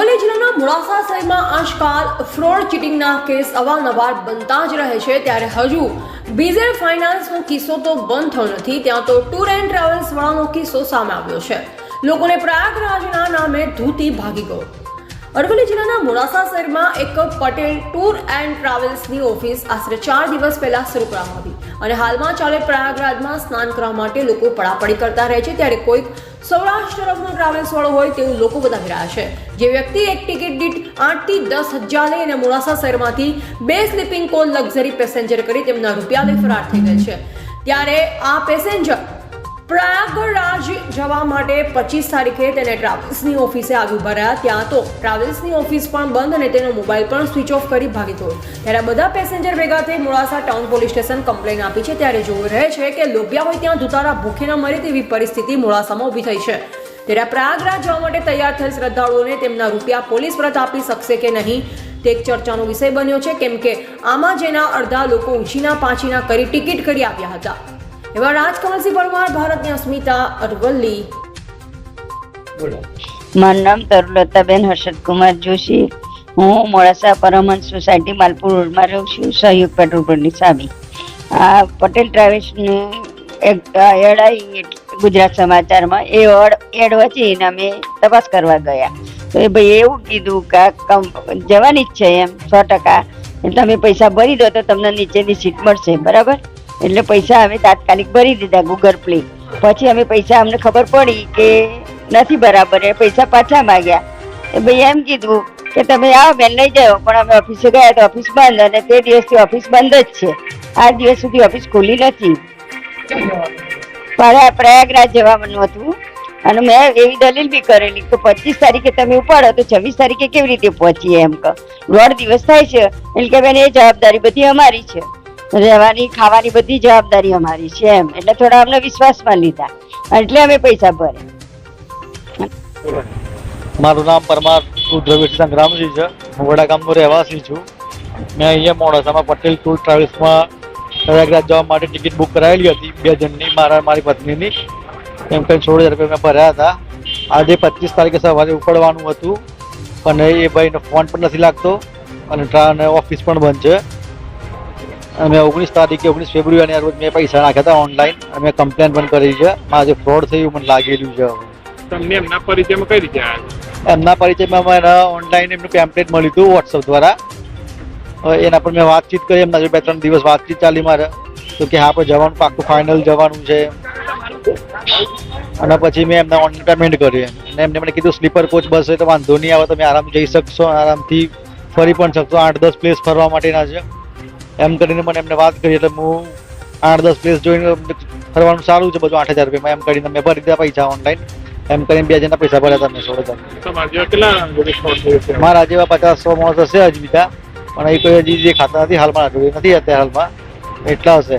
અરવલ્લી જિલ્લાના મોડાસા શહેરમાં આજકાલ ફ્રોડ ચીટિંગના કેસ અવારનવાર બનતા જ રહે છે, ત્યારે હજુ બીઝેડ ફાઇનાન્સનો કિસ્સો તો બંધ થયો નથી, ત્યાં તો ટૂર એન્ડ ટ્રાવેલ્સ વાળાનો કિસ્સો સામે આવ્યો છે। લોકોને પ્રયાગરાજના નામે ધૂતી ભાગી ગયો। અરવલ્લી જિલ્લાના મોડાસા શહેરમાં એક પટેલ ટૂર એન્ડ ટ્રાવેલ્સની ઓફિસ આશરે 4 દિવસ પહેલા શરૂ કરવામાં આવી અને હાલમાં ચાલે પ્રયાગરાજમાં સ્નાન કરવા માટે લોકો પડાપડી કરતા રહે છે, ત્યારે કોઈક સૌરાષ્ટ્ર તરફનો ટ્રાવેલ્સ વાળો હોય તેવું લોકો બતાવી રહ્યા છે। જે વ્યક્તિ એક ટિકિટ દીઠ 8 થી 10 હજાર લઈને મોડાસા શહેરમાંથી 2 સ્લીપિંગ કોચ લક્ઝરી પેસેન્જર કરી તેમના રૂપિયા લઈ ફરાર થઈ ગયેલ છે, ત્યારે આ પેસેન્જર પ્રયાગરાજ જવા માટે 25 તારીખે તેને ટ્રાવેલ્સની ઓફિસે આવી ઉભા રહ્યા, ત્યાં તો ટ્રાવેલ્સની ઓફિસ પણ બંધ અને તેનો મોબાઈલ પણ સ્વિચ ઓફ કરી ભાગી ગયો। ત્યારે બધા પેસેન્જર ભેગા થઈ Modasa town police station complaint આપી છે, ત્યારે જોઈ રહે છે કે લોભિયા હોય ત્યાં ધુતારા ભૂખે ન મરે તેવી પરિસ્થિતિ મોડાસામાં ઊભી થઈ છે। ત્યારે પ્રયાગરાજ જવા માટે તૈયાર થયેલ શ્રદ્ધાળુઓને તેમના રૂપિયા પોલીસ પરત આપી શકશે કે નહીં તે એક ચર્ચાનો વિષય બન્યો છે, કેમ કે આમાં જેના અડધા લોકો ઉછીના પાછીના કરી ટિકિટ કરી આવ્યા હતા। એવા રાજકમલસિંહ પરમાર, ભારતની અસ્મિતા, અરવલ્લી। મારું નામ તરુલતાબેન હર્ષદકુમાર જોશી, હું મોડાસા પરમહંસ સોસાયટી માલપુર રોડમાં રહું છું, સહયોગ પેટ્રોલ પંપની સામે। આ પટેલ ટ્રાવેલ્સનું એક એડ આવી ગુજરાત સમાચારમાં, એ એડ વચ્ચે અમે તપાસ કરવા ગયા તો એ ભાઈ એવું કીધું કે જવાની જ છે એમ 100%, એટલે તમે પૈસા ભરી દો તો તમને નીચેની સીટ મળશે, બરાબર। એટલે પૈસા અમે તાત્કાલિક ભરી દીધા ગૂગલ પ્લે, પછી અમે પૈસા અમને ખબર પડી કે નથી બરાબર, એ પૈસા પાછા માંગ્યા। એ ભાઈ એમ કીધું કે તમે આવો બેન લઈ જાઓ, પણ અમે ઓફિસે ગયા તો ઓફિસ બંધ, અને તે દિવસથી ઓફિસ બંધ જ છે, આ દિવસ સુધી ઓફિસ ખુલ્લી નથી। મારે પ્રયાગરાજ જવાનું હતું અને મેં એવી દલીલ બી કરેલી કે 25 તારીખે તમે ઉપાડો તો 26 તારીખે કેવી રીતે પહોંચીએ, એમ કહો 1.5 દિવસ થાય છે, એટલે કે બેન એ જવાબદારી બધી અમારી છે, રહેવાની ખાવાની બધી જવાબદારી અમારી છે એમ, એટલે થોડા અમને વિશ્વાસમાં લીધા, એટલે અમે પૈસા ભર્યા। મારું નામ પરમાર રુદ્રવીર સંગ્રામજી છે, હું વડા ગામનો રહેવાસી છું। મેં અહીંયા મોડાસામાં પટેલ ટૂર ટ્રાવેલ્સમાં પ્રયાગરાજ જવા માટે ટિકિટ બુક કરાવેલી હતી 2 જણની, મારી પત્નીની, એમ કંઈ 16,000 રૂપિયા મેં ભર્યા હતા। આજે 25 તારીખે સવારે ઉપડવાનું હતું, અને એ ભાઈનો ફોન પણ નથી લાગતો અને ઓફિસ પણ બંધ છે। અમે 19 તારીખે 19 ફેબ્રુઆરીના રોજ મેં પૈસા નાખ્યા હતા ઓનલાઈન, અમે કમ્પ્લેન પણ કરી છે, આજે ફ્રોડ થયું મને લાગેલું છે। તમને એમના પરિચયમાં કઈ રીતે આવ્યા? એમના પરિચયમાં મને ઓનલાઈન એમનું પેમ્પલેટ મળ્યું હતું વોટ્સઅપ દ્વારા, એના પર મેં વાતચીત કરી, એમના 2-3 દિવસ વાતચીત ચાલી મારે, તો કે હા આપણે જવાનું પાક્કું ફાઇનલ જવાનું છે, અને પછી મેં એમને ઓનલાઈન પેમેન્ટ કર્યું અને એમને મને કીધું સ્લીપર કોચ બસ હોય તો વાંધો નહીં આવે, તમે આરામ જઈ શકશો, આરામથી ફરી પણ શકશો, 8-10 પ્લેસ ફરવા માટેના છે એમ કરીને મને એમને વાત કરી, એટલે હું 8-10 પ્લેસ જોઈને ફરવાનું સારું છે બધું 8,000 રૂપિયામાં એમ કરીને મેં ભરી દીધા પૈસા ઓનલાઈન, એમ કરીને 2 જણના પૈસા ભર્યા હતા મેં 16,000। મારા જેવા 50-100 માણસ હશે હજી બીજા, પણ એ કોઈ હજી જે ખાતા નથી હાલમાં, નથી અત્યારે હાલમાં એટલા હશે।